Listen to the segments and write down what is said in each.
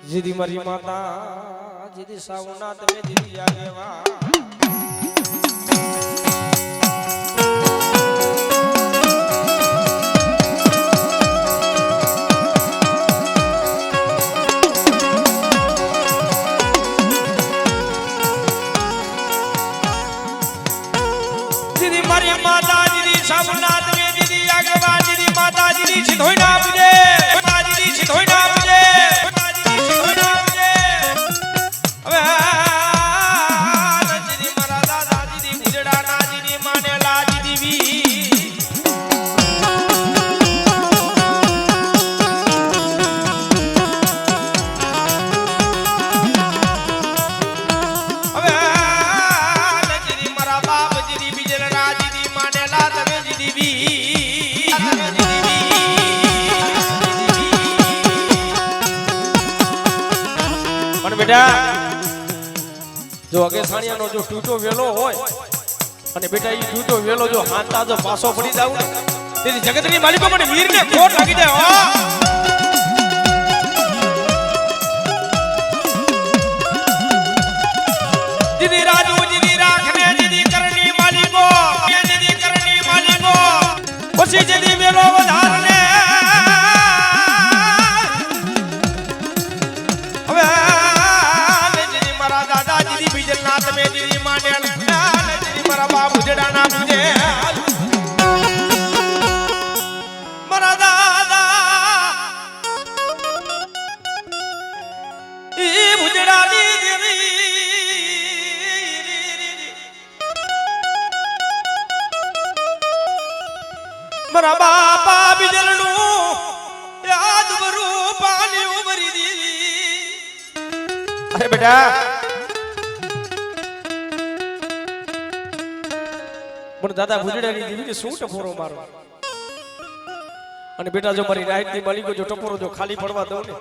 જીદી મારી માતા જીદી સાવના તમે જીદી આગેવા જીદી મારી માતા જીદી સાવના તમે જીદી આગેવા જીદી માતા જીદી સિધોઈના પૂજે જીદી સિધોઈના પૂજે જો અગે સાણિયાનો જો ટૂટો વેલો હોય અને બેટા ઈ ટૂટો વેલો જો હાંતા જો પાછો પડી જાવ ને તેની જગતની માલિકો મને વીરને ખોટ લાગી જાય દીદી રાજુ દીદી રાખને દીદી કરણી માલિકો દીદી કરણી માલિકો પછી દીદી વેલો વધારને મારા બાપા બીજલનું યાદ કરું પાણી ઉભરી દીધી અરે બેટા મને દાદા ભુજડાની દીવીને શું ટપોરો મારો અને બેટા જો મારી રાઈટની માલિકો જો ટપોરો જો ખાલી પડવા દઉં ને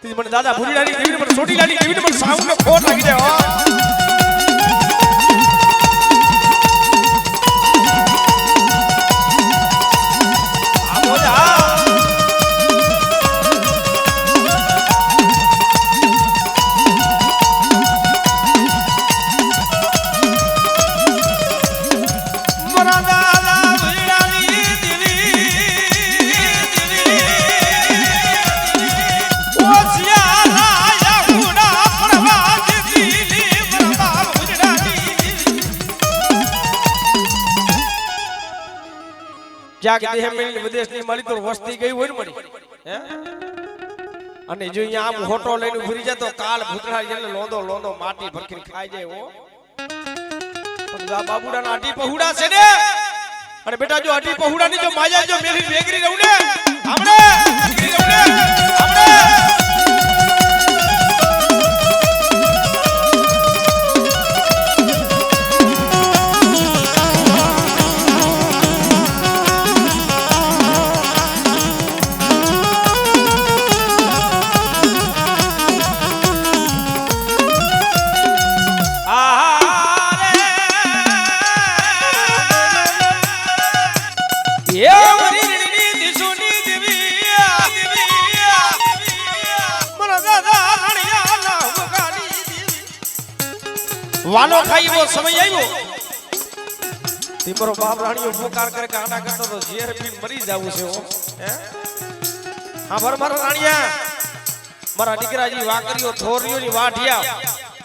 તે મને દાદા ભુજડાની દીવીને મને સોટીલાની દીવીને મને સાઉન્ડનો ખોટ લાગી જાય જાગ દેહ મેલી વિદેશની મારી તો વસ્તી ગઈ હોય ને મળી હે અને જો અહીંયા આમ હોટો લઈને ફરી જાય તો કાલ ભૂતરા એટલે લોંદો લોંદો માટી ભરખીને ખાઈ જાય હો પણ આ બાબુડાના અઢી પહુડા છે ને અને બેટા જો અઢી પહુડાની જો માજા જો મેલી વેગરી રહું ને આપણે વેગરી રહું ને આપણે વાલો ખાઈ એવો સમય આવ્યો તીમરો બાપ રાણીઓ પોકાર કરે કે આડા કરતો તો ઝેર પી મરી જાવું છે હે હા ભર મારા રાણીયા મારા દીકરાજી વાકરીઓ થોરીઓની વાઢિયા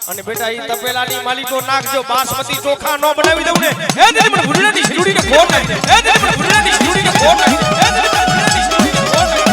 અને બેટા ઈ તપેલાની માલિકો નાખજો બાસમતી ચોખા નો બનાવી દઉં ને હે દીદી મને ભૂડીની શીરુડીને ખોટ નાખી દે હે દીદી મને ભૂડીની શીરુડીને ખોટ નાખી દે હે દીદી મને ભૂડીની શીરુડીને ખોટ નાખી દે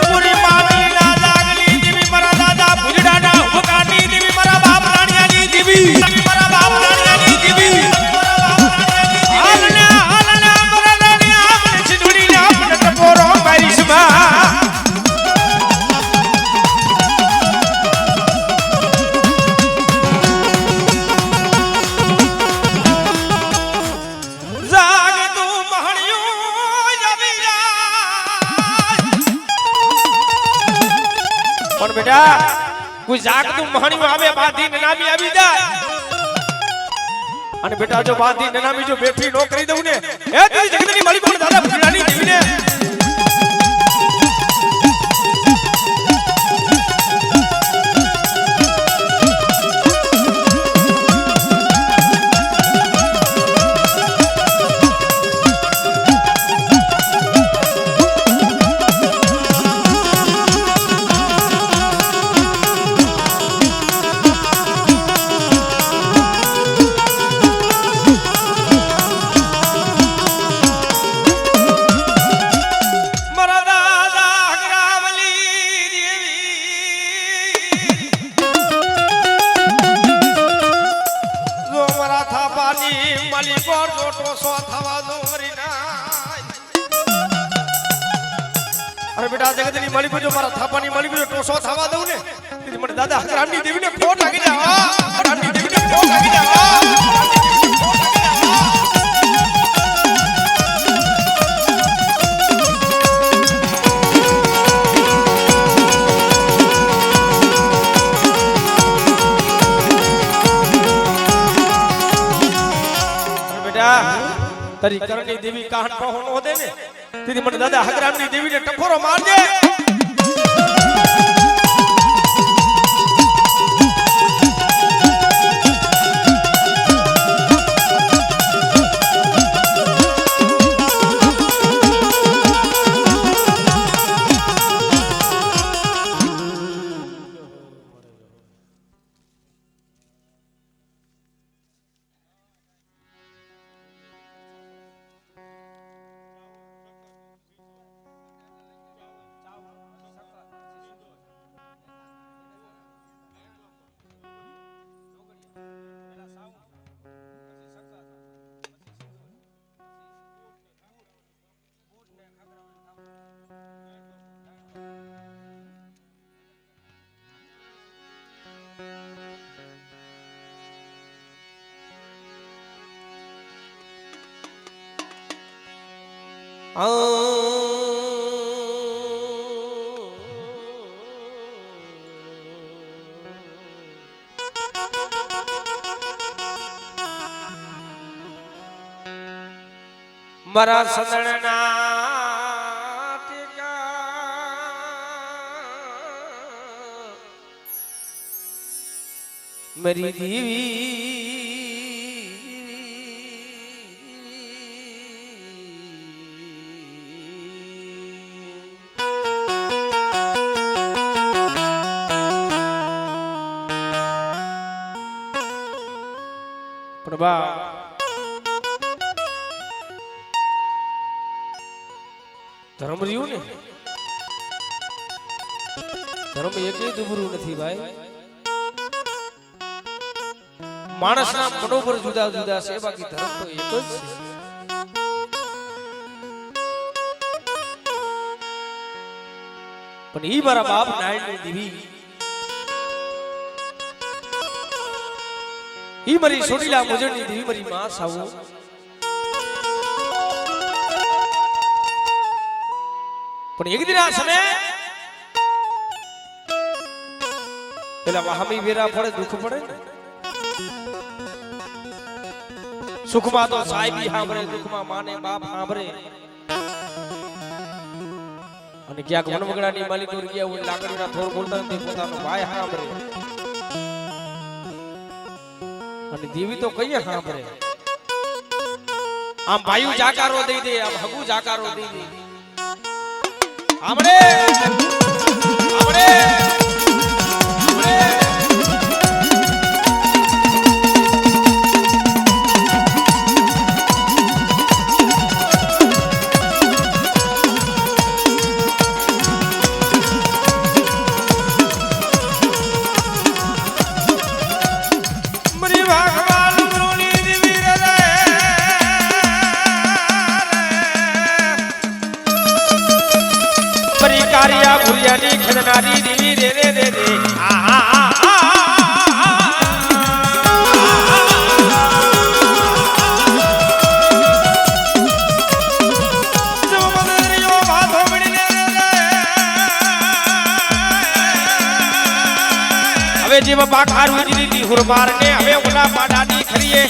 પૂરી માટી ના લાગલી જીવી મારા દાદા બેટા કોઈ જાગતું મહાણિયું આવે બાંધી નનામી આવી જાય અને બેટા જો બાંધી નનામી જો બેઠી નો કરી દઉં ને એ તું જગતની માલિક પણ દાદા ભૂલાની દેવીને જગતની માલિક જો મારા થાપાની માલિક જો ટોસો થવા દઉં ને તેથી મને દાદા હકરામની દેવીને ફોટ લાગી જાય હકરામની દેવીને ફોટ લાગી જાય બેટા તારી કરણી દેવી કાહન પહોનો હોદે ને તેથી મને દાદા હકરામની દેવીને ટકોરો મારજે મારા સદણના ટીકા મેરી દેવી પ્રભા ધર્મ રહ્યું ને ધર્મ એકય દુબરું નથી ભાઈ માણસના મનોબર જુદા જુદા છે બાકી ધર્મ તો એક જ છે પણ ઈ મારા બાપ નારાયણની દેવી ઈ મારી સોટીલા મુજરની દેવી મારી માં સાવો પણ એક દિન આ સમય પેલા વહામી વેરા પડે દુઃખ પડે ને સુખમાં તો સાહેબી સાંભળે દુઃખમાં માને બાપ સાંભળે અને ક્યાંક વનવગડાની માલિક ગયા હોય લાકડીના થોર બોલતા નથી પોતાનો ભાઈ સાંભળે અને દેવી તો કઈ સાંભળે આમ ભાઈઓ જાકારો દઈ દે આમ હગુ જાકારો દઈ દે આપણે આપણે ભુરિયાની ખદનારી દેવી રે રે રે રે હવે જેવા બાખાર ઉજરી દી હુરમાર ને હવે ઓલા પાડાની ખરીએ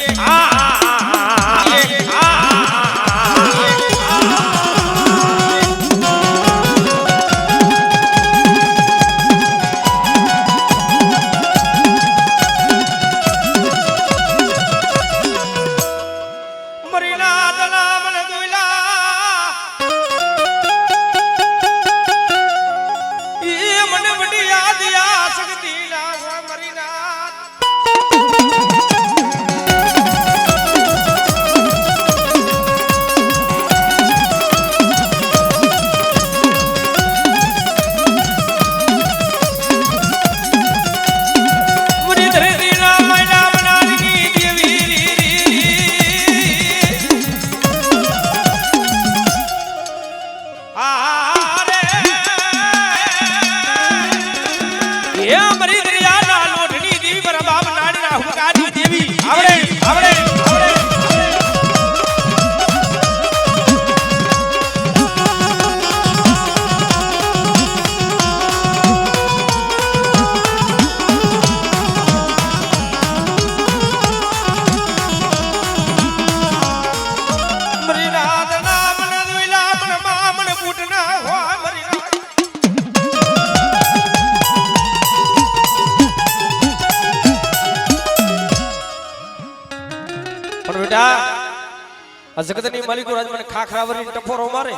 જગતની માલિકો રાજ મને ખાખરાવરી ટફોરો મારે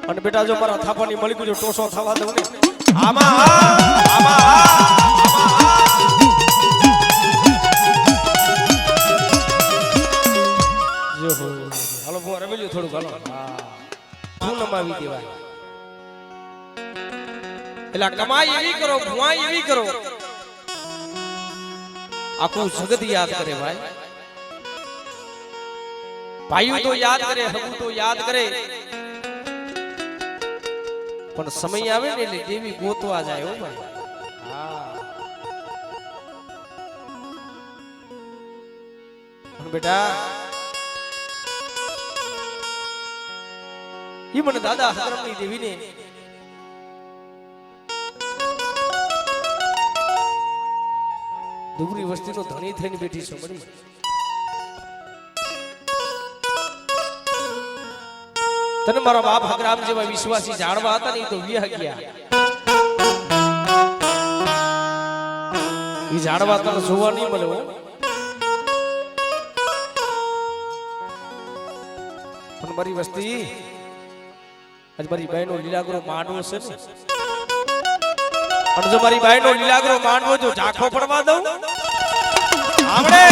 અને બેટા જો મારા થાપાની માલિકો જો ટોસો થવા દઉં ને આમાં જો હાલો હું રમેલ્યો થોડું હાલો શું નમાવી દેવાય એટલે કમાઈ એવી કરો ભુઆ એવી કરો આખું જગત યાદ કરે ભાઈ ભાઈઓ તો યાદ કરે હબુ તો યાદ કરે પણ સમય આવે ને એટલે દેવી ગોતવા જાય હો ભાઈ હા બેટા ઈ મને દાદા હરમની દેવીને દુબરી વસ્તીનો ધણી થઈને બેઠી છે મળી તને મારા બાપ હગરામ જેવા વિશ્વાસી જાણવા હતા ને તો વિહ ગયા ઈ જાણવા તને જોવા નહીં મળે પણ મારી વસ્તી આજ મારી બહેનો લીલાગરો માંડવો છે ને અને જો મારી બહેનો લીલાગરો માંડવો જો ઝાંખો પડવા દઉં આપણે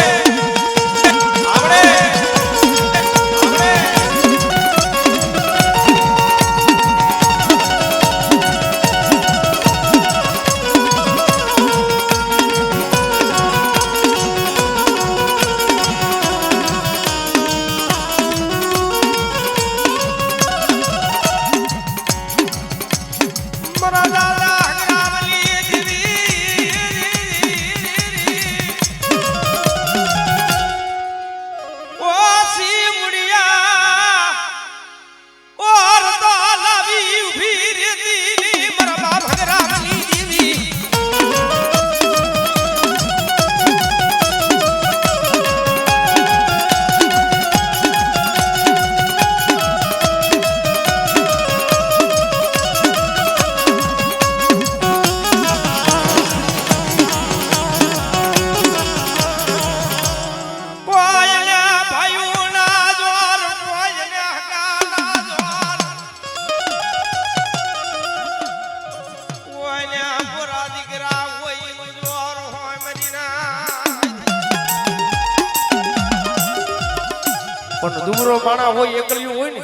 પણ દુબરો માણા હોય એકલ્યું હોય ને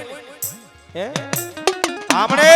હે આપણે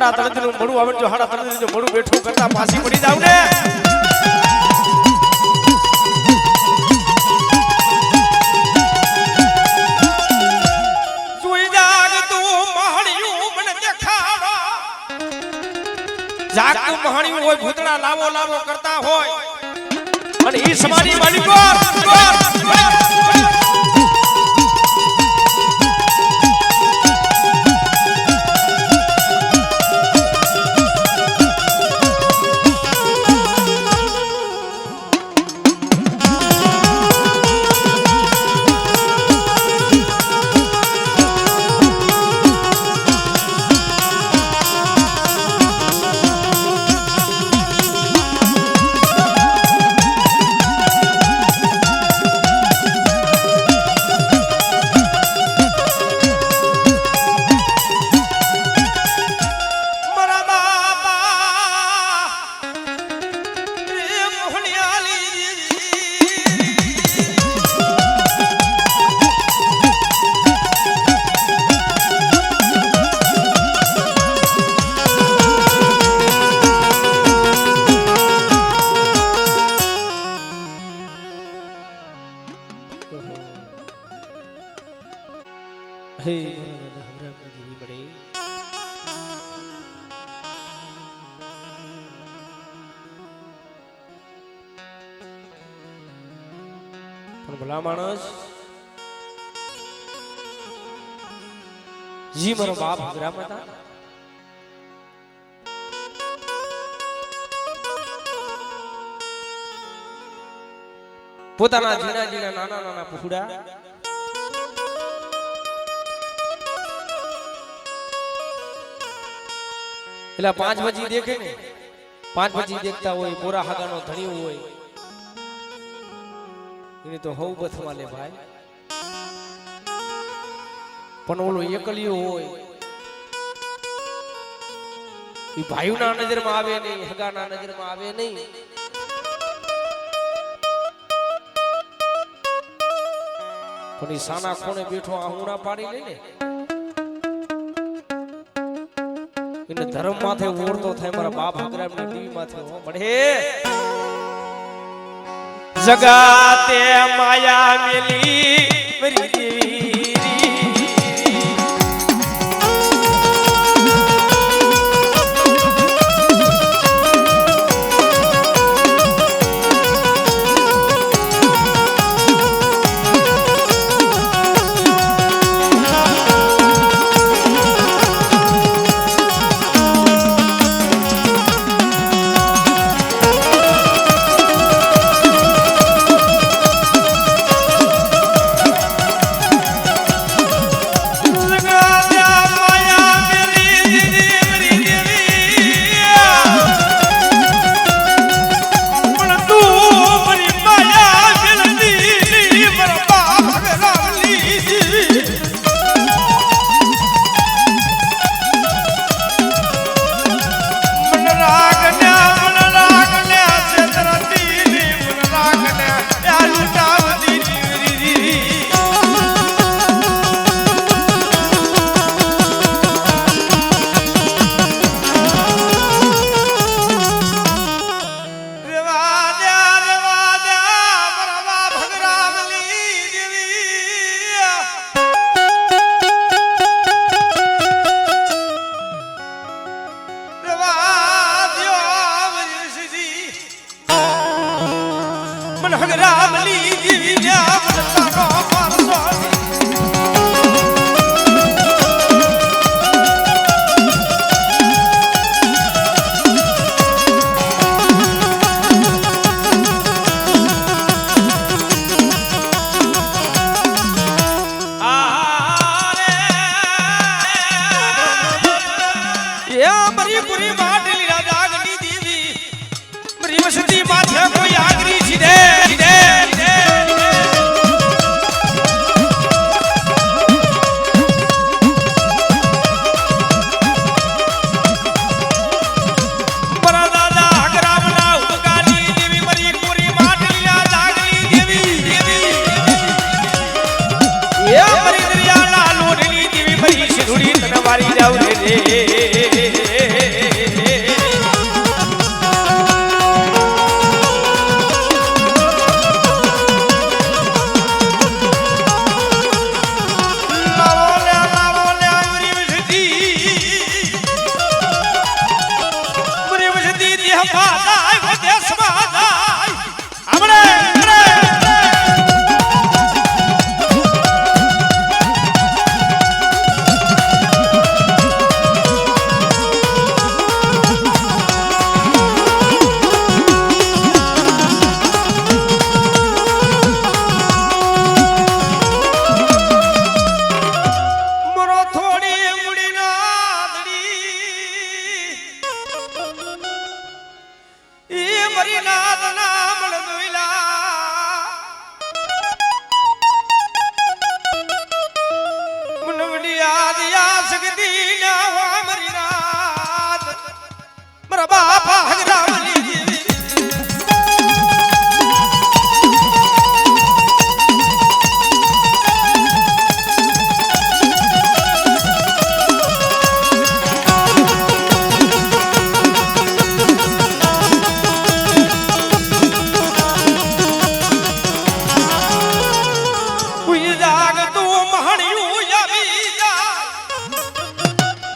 હાડા તળદીનું મળું આવે જો હાડા તળદીનું જો મળું બેઠું કરતા પાછી પડી જાવ ને જોઈ જાગ તું મહાણિયું મને દેખાડો જાગતું મહાણિયું હોય ભૂતડા લાવો લાવો કરતા હોય અને ઈ સમાની માલિકો ભલા માણસ જી મારો બાપ હગરા હતા પોતાના ઝીણા ઝીણા નાના નાના પુખડા એટલે 5 બજી દેખે ને 5 બજી દેખતા હોય પોરા હાગાનો ધણી હોય એને તો હવ બથમાં લે ભાઈ પણ ઓલો એકલિયો હોય એ ભાઈઓના નજરમાં આવે નહીં હગાના નજરમાં આવે નહીં પણ એ સાના કોણે બેઠો આહુણા પાડી લે ને એને ધર્મ માથે ઓરતો થાય મારા બાપ હગરામની ટીવી માથે હો બડે જગાતે માયા મેલી મરી દેવી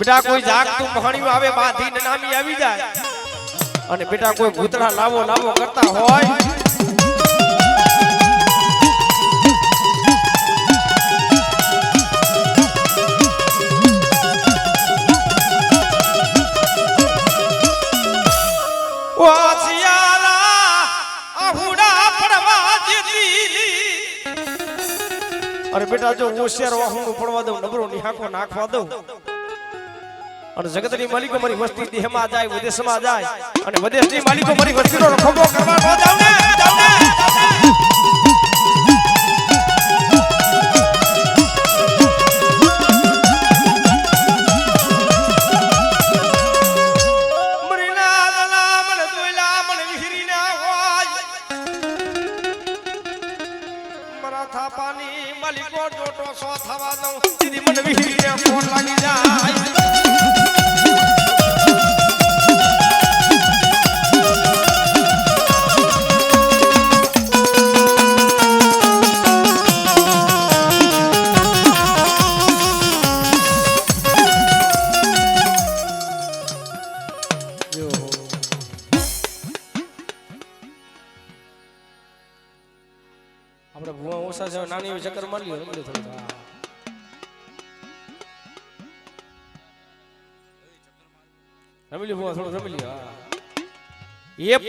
બેટા કોઈ જાગતું મહાણિયું આવે બાંધીને નામી આવી જાય અને બેટા કોઈ ભૂતડા લાવો લાવો કરતા હોય अरे बेटा जो होशियार वाहू पड़वा दो नबरो निहाको नाखवा दो અને જગતની માલિકો મારી વસ્તી દેહમાં જાય વિદેશમાં જાય અને વિદેશની માલિકો મારી વસ્તીનો રખોબો કરવા ન જાવ ને પાણી માલિકો જોટો સો થવા દઉં સીધી મને વિહીને ફોન લાગી જાય આપણે ભૂવા ઓછા છે નાની એવી ચક્કર મારી લ્યો રમી થોડું રમી લ્યો ભૂવા થોડું રમી લ્યો એ